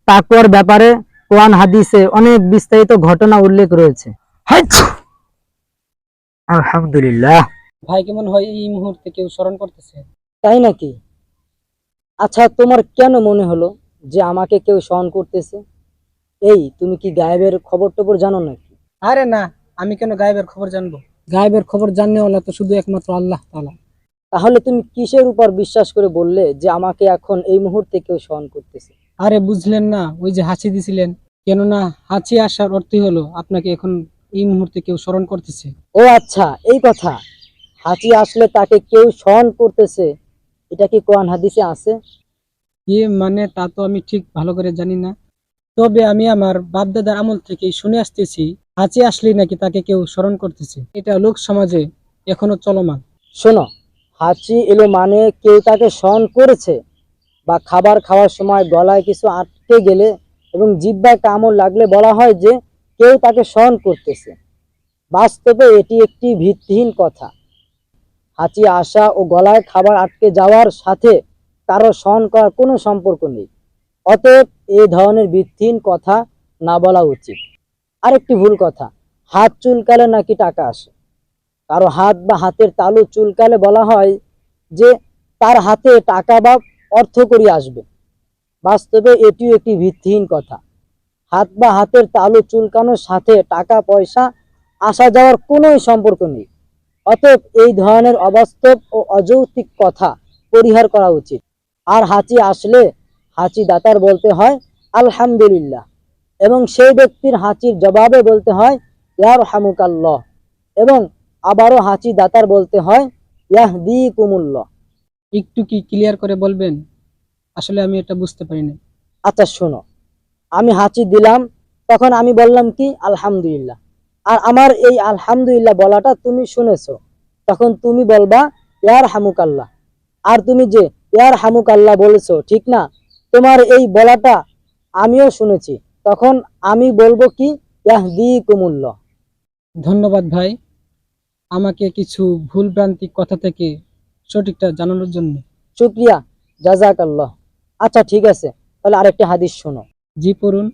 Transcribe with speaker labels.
Speaker 1: তাকওয়ার ব্যাপারে কোরআন হাদিসে অনেক বিস্তারিত ঘটনা উল্লেখ রয়েছে। আলহামদুলিল্লাহ।
Speaker 2: ভাই কেমন হয় এই মুহূর্তে কেউ স্মরণ করতেছে?
Speaker 1: তাই নাকি? আচ্ছা, তোমার কেন মনে হলো যে আমাকে কেউ স্মরণ করতেছে? এই, তুমি কি গায়েবের খবর টবর জানো নাকি?
Speaker 2: আরে না, আমি কেন গায়েবের খবর জানবো? গায়েবের খবর জাননেওয়ালা তো শুধু একমাত্র আল্লাহ তাআলা।
Speaker 1: তাহলে তুমি কিসের উপর বিশ্বাস করে বললে যে আমাকে এখন এই মুহূর্তে কেউ স্মরণ করতেছে?
Speaker 2: আরে বুঝলেন না, ওই যে হাঁচি দিছিলেন, কেননা হাঁচি আসার অর্থই হলো আপনাকে এখন এই মুহূর্তে কেউ স্মরণ করতেছে।
Speaker 1: ও আচ্ছা, এই কথা। হাঁচি আসলে তাকে কেউ স্মরণ করতেছে, এটা কি কোরআন হাদিসে আছে?
Speaker 2: মানে তা তো আমি ঠিক ভালো করে জানি না, তবে আমি আমার বাপদাদার আমল থেকেই শুনে আসতেছি হাঁচি আসলেই নাকি তাকে কেউ স্মরণ করতেছে। এটা লোক সমাজে এখনো চলমান।
Speaker 1: শোনো, হাঁচি এলো মানে কেউ তাকে স্মরণ করেছে, বা খাবার খাওয়ার সময় গলায় কিছু আটকে গেলে এবং জিহ্বায় কামড় লাগলে বলা হয় যে কেউ তাকে স্মরণ করতেছে। বাস্তবে এটি একটি ভিত্তিহীন কথা। হাঁচি আসা ও গলায় খাবার আটকে যাওয়ার সাথে কারো স্মরণ করার কোনো সম্পর্ক নেই। অতএব এই ধরনের ভিত্তিহীন কথা না বলা উচিত। আরেকটি ভুল কথা, হাত চুলকালে নাকি টাকা আসে। কারো হাত বা হাতের তালু চুলকালে বলা হয় যে তার হাতে টাকা বা অর্থকড়ি আসবে। বাস্তবে এটিও একটি ভিত্তিহীন কথা। হাত বা হাতের তালু চুলকানোর সাথে টাকা পয়সা আসা যাওয়ার কোনো সম্পর্ক নেই। অতএব এই ধরনের অবাস্তব ও অযৌক্তিক কথা পরিহার করা উচিত। আর হাঁচি আসলে হাঁচি দাতার বলতে হয় আলহামদুলিল্লাহ, এবং সেই ব্যক্তির হাঁচির জবাবে বলতে হয় ইয়ারহামুকাল্লাহ, এবং আবারও হাঁচি দাতার বলতে হয় ইয়াহদিকুমুল্লাহ।
Speaker 2: একটু কি ক্লিয়ার করে বলবেন? আসলে আমি এটা বুঝতে পারিনি।
Speaker 1: আচ্ছা শোনো, আমি হাঁচি দিলাম, তখন আমি বললাম কি আলহামদুলিল্লাহ, আর আমার এই আলহামদুলিল্লাহ বলাটা তুমি শুনেছো, তখন তুমি বলবা ইয়ার হামুকাল্লাহ। আর তুমি যে ইয়ার হামুকাল্লাহ বলেছো, ঠিক না? তোমার এই বলাটা আমিও শুনেছি, তখন আমি বলবো কি ইয়াহদিকুমুল্লাহ।
Speaker 2: ধন্যবাদ ভাই, আমাকে কিছু ভুলভ্রান্তি কথা থেকে সঠিকটা জানানোর জন্য।
Speaker 1: শুকরিয়া, জাযাকাল্লাহ। আচ্ছা ঠিক আছে, তাহলে আরেকটি হাদিস শোনো।
Speaker 2: জি পড়ুন।